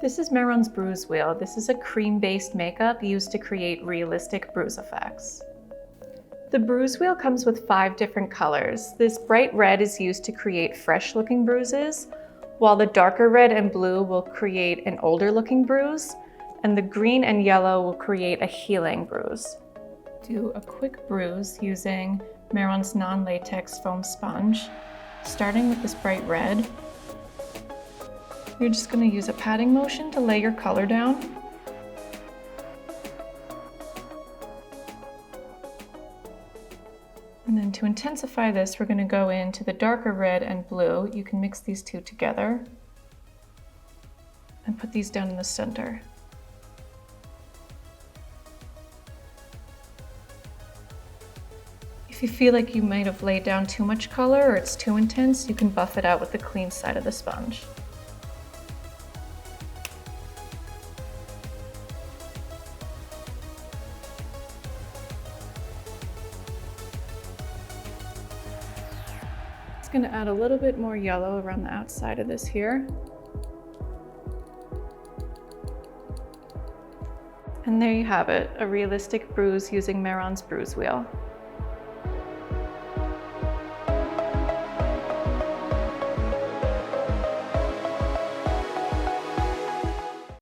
This is Mehron's Bruise Wheel. This is a cream-based makeup used to create realistic bruise effects. The bruise wheel comes with 5 different colors. This bright red is used to create fresh-looking bruises, while the darker red and blue will create an older-looking bruise, and the green and yellow will create a healing bruise. Do a quick bruise using Mehron's non-latex foam sponge, starting with this bright red. You're just going to use a patting motion to lay your color down. And then to intensify this, we're going to go into the darker red and blue. You can mix these two together and put these down in the center. If you feel like you might have laid down too much color or it's too intense, you can buff it out with the clean side of the sponge. It's going to add a little bit more yellow around the outside of this here. And there you have it, a realistic bruise using Mehron's Bruise Wheel.